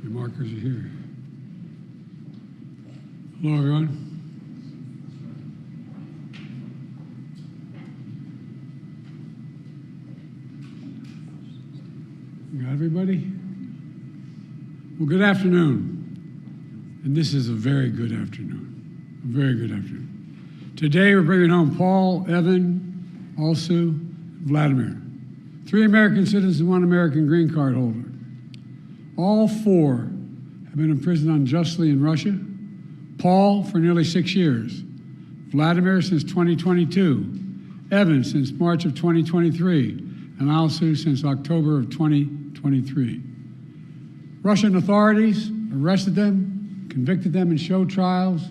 Your markers are here. Hello, everyone. Got everybody? Well, good afternoon. And this is a very good afternoon. A very good afternoon. Today we're bringing home Paul, Evan, also Vladimir. 3 American citizens and 1 American green card holder. All 4 have been imprisoned unjustly in Russia. Paul for nearly 6 years. Vladimir since 2022. Evan since March of 2023. And also since October of 2023. Russian authorities arrested them, convicted them in show trials,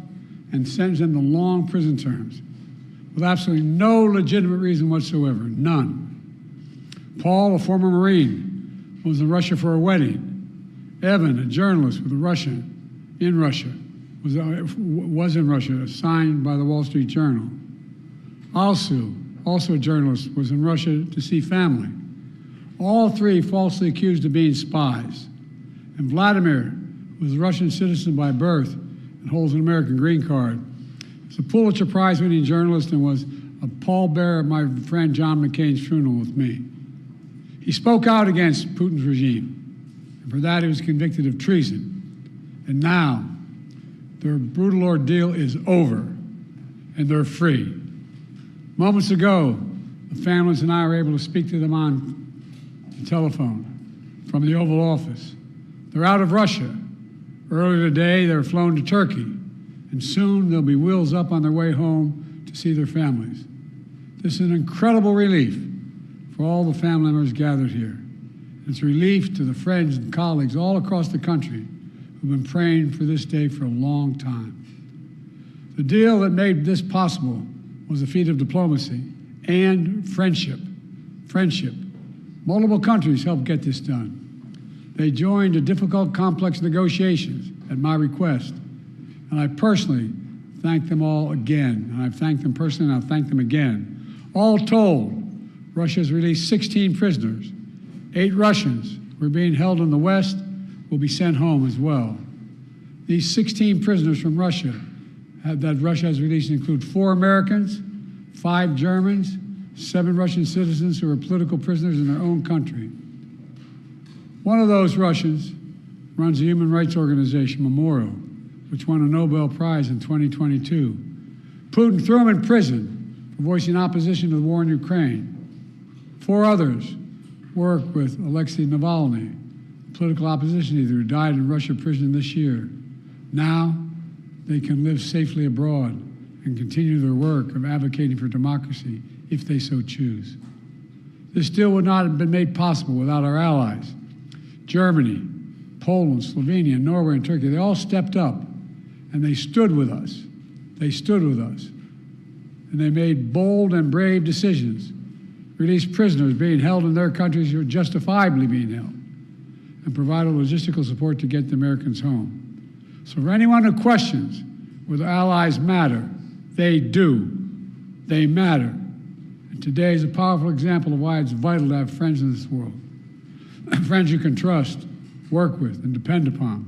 and sentenced them to long prison terms with absolutely no legitimate reason whatsoever, none. Paul, a former Marine, was in Russia for a wedding. Evan, a journalist with a Russian in Russia, was in Russia, assigned by the Wall Street Journal. Also a journalist, was in Russia to see family. All 3 falsely accused of being spies. And Vladimir was a Russian citizen by birth and holds an American green card. He's a Pulitzer Prize-winning journalist and was a pallbearer at my friend John McCain's funeral with me. He spoke out against Putin's regime, and for that he was convicted of treason. And now, their brutal ordeal is over, and they're free. Moments ago, the families and I were able to speak to them on the telephone from the Oval Office. They're out of Russia. Earlier today, they were flown to Turkey, and soon they'll be wheels up on their way home to see their families. This is an incredible relief for all the family members gathered here. It's a relief to the friends and colleagues all across the country who've been praying for this day for a long time. The deal that made this possible was a feat of diplomacy and friendship. Multiple countries helped get this done. They joined in difficult, complex negotiations at my request, and I personally thank them all again. And I've thanked them personally, and I'll thank them again. All told, Russia has released 16 prisoners. 8 Russians who are being held in the West will be sent home as well. These 16 prisoners from Russia that Russia has released include 4 Americans, 5 Germans, 7 Russian citizens who are political prisoners in their own country. One of those Russians runs a human rights organization, Memorial, which won a Nobel Prize in 2022. Putin threw him in prison for voicing opposition to the war in Ukraine. 4 others work with Alexei Navalny, political opposition leader who died in Russia prison this year. Now they can live safely abroad and continue their work of advocating for democracy if they so choose. This deal would not have been made possible without our allies. Germany, Poland, Slovenia, Norway, and Turkey, they all stepped up and they stood with us. They stood with us. And they made bold and brave decisions, released prisoners being held in their countries who are justifiably being held, and provided logistical support to get the Americans home. So for anyone who questions whether allies matter, they do. They matter. And today is a powerful example of why it's vital to have friends in this world. Friends you can trust, work with, and depend upon,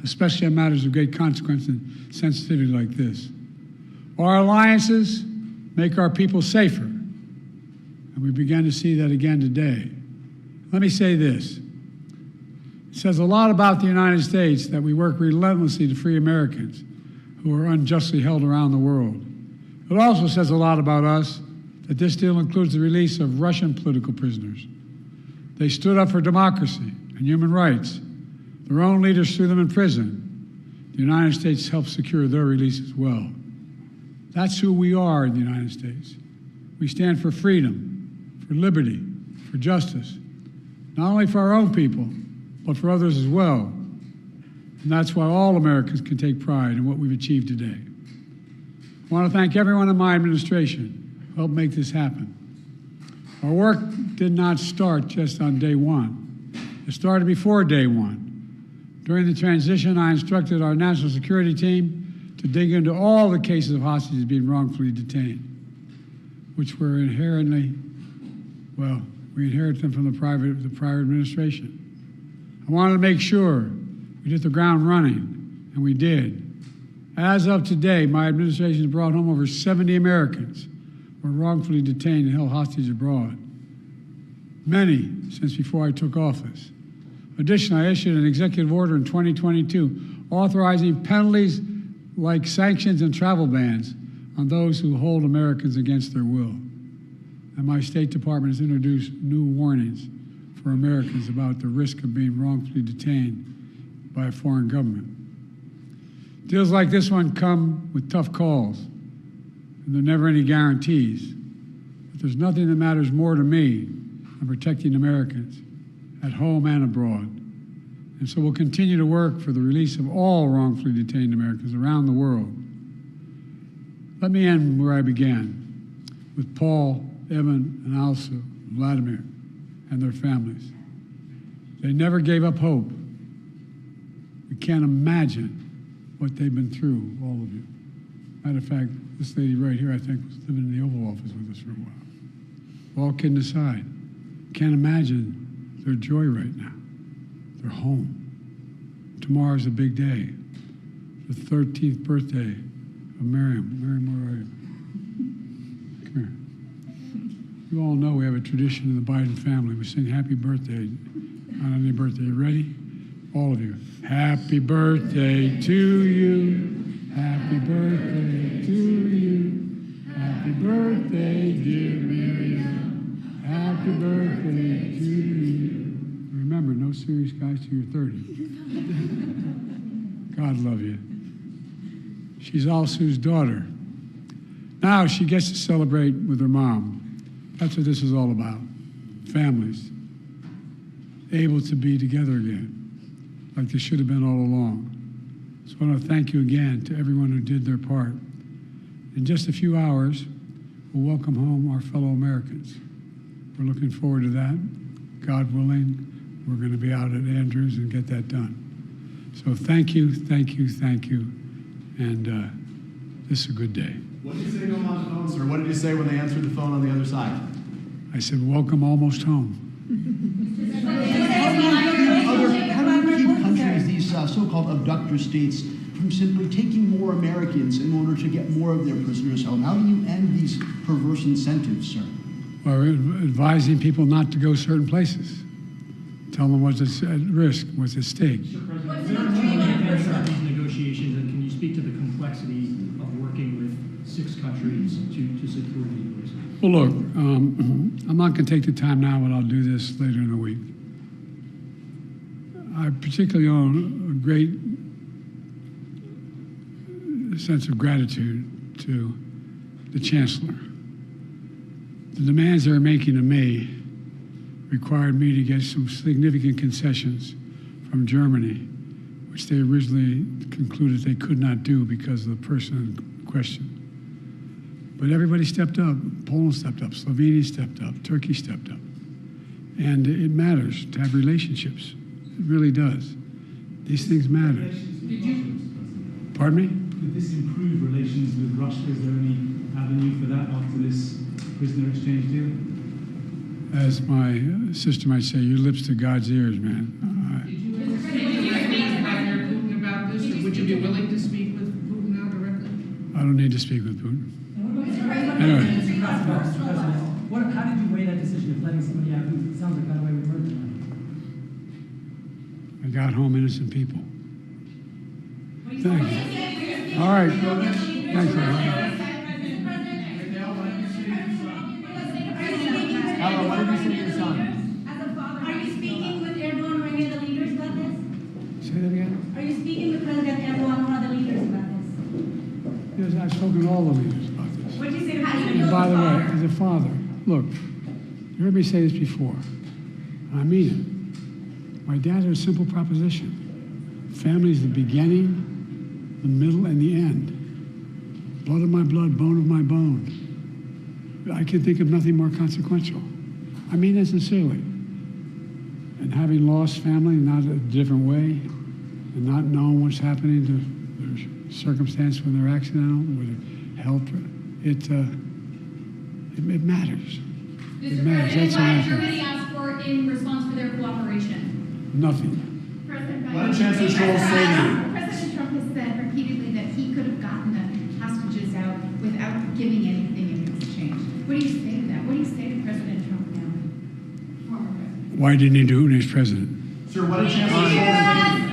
especially on matters of great consequence and sensitivity like this. Our alliances make our people safer, and we began to see that again today. Let me say this. It says a lot about the United States that we work relentlessly to free Americans who are unjustly held around the world. It also says a lot about us that this deal includes the release of Russian political prisoners. They stood up for democracy and human rights. Their own leaders threw them in prison. The United States helped secure their release as well. That's who we are in the United States. We stand for freedom, for liberty, for justice, not only for our own people, but for others as well. And that's why all Americans can take pride in what we've achieved today. I want to thank everyone in my administration who helped make this happen. Our work did not start just on day one. It started before day one. During the transition, I instructed our national security team to dig into all the cases of hostages being wrongfully detained. which were inherently, well, we inherit them from the prior administration. I wanted to make sure we hit the ground running, and we did. As of today, my administration has brought home over 70 Americans who were wrongfully detained and held hostage abroad, many since before I took office. Additionally, I issued an executive order in 2022 authorizing penalties like sanctions and travel bans on those who hold Americans against their will. And my State Department has introduced new warnings for Americans about the risk of being wrongfully detained by a foreign government. Deals like this one come with tough calls, and there are never any guarantees. But there's nothing that matters more to me than protecting Americans at home and abroad. And so we'll continue to work for the release of all wrongfully detained Americans around the world. Let me end where I began, with Paul, Evan, and also Vladimir and their families. They never gave up hope. We can't imagine what they've been through, all of you. Matter of fact, this lady right here, I think, was living in the Oval Office with us for a while. All kidding aside, can't imagine their joy right now. They're home. Tomorrow's a big day, the 13th birthday of Miriam. Miriam, where are you? Come here. You all know we have a tradition in the Biden family. We sing happy birthday on any birthday. You ready? All of you. Happy birthday to you. Happy birthday to you. Happy birthday, dear Miriam. Happy birthday to you. Remember, no serious guys till you're 30. God love you. She's Alsu's daughter. Now she gets to celebrate with her mom. That's what this is all about. Families able to be together again, like they should have been all along. So I want to thank you again to everyone who did their part. In just a few hours, we'll welcome home our fellow Americans. We're looking forward to that. God willing, we're going to be out at Andrews and get that done. So thank you, thank you, thank you. And this is a good day. What did you say to them on the phone, sir? What did you say when they answered the phone on the other side? I said, welcome almost home. How do you keep countries, these so-called abductor states, from simply taking more Americans in order to get more of their prisoners home? How do you end these perverse incentives, sir? Well, we're advising people not to go certain places. Tell them what's at risk, what's at stake. Mr. President, where do you enter these negotiations, and can you speak to the complexity of working with 6 countries to secure these? Well, look, I'm not going to take the time now, but I'll do this later in the week. I particularly own a great sense of gratitude to the Chancellor. The demands they're making of me required me to get some significant concessions from Germany, which they originally concluded they could not do because of the person in question. But everybody stepped up. Poland stepped up, Slovenia stepped up, Turkey stepped up. And it matters to have relationships. It really does. These things matter. Pardon me? Could this improve relations with Russia? Is there any avenue for that after this prisoner exchange deal? As my sister might say, your lips to God's ears, man. Did you speak to Vladimir Putin about this, or would you be willing to speak with Putin now directly? I don't need to speak with Putin. Anyway. How did you weigh that decision of letting somebody out who sounds like, by the way, we've heard tonight? I got home innocent people. Thank you. All right. Thanks, everyone. Hello, what did you say to your son? As a father, are you speaking with Erdogan or any of the leaders about this? Say that again? Are you speaking with President Erdogan or other leaders about this? Yes, I've spoken to all the leaders about this. What did you say? How do you And feel by as the a way, father? as a father, look, you heard me say this before, and I mean it. My dad had a simple proposition. Family is the beginning, the middle, and the end. Blood of my blood, bone of my bone. I can think of nothing more consequential. I mean that sincerely. And having lost family in not a different way, and not knowing what's happening to their circumstance when they're accidental, with health, It matters. Mr. matters. President, That's what all I did think. Germany ask for in response for their cooperation? Nothing. President What Biden. did Chancellor Scholz say to you? President Trump has said repeatedly that he could have gotten the hostages out without giving anything in exchange. What do you say to that? What do you say to President Trump now? Former president. Why didn't he do it when he was president? Sir, what did Chancellor Scholz say?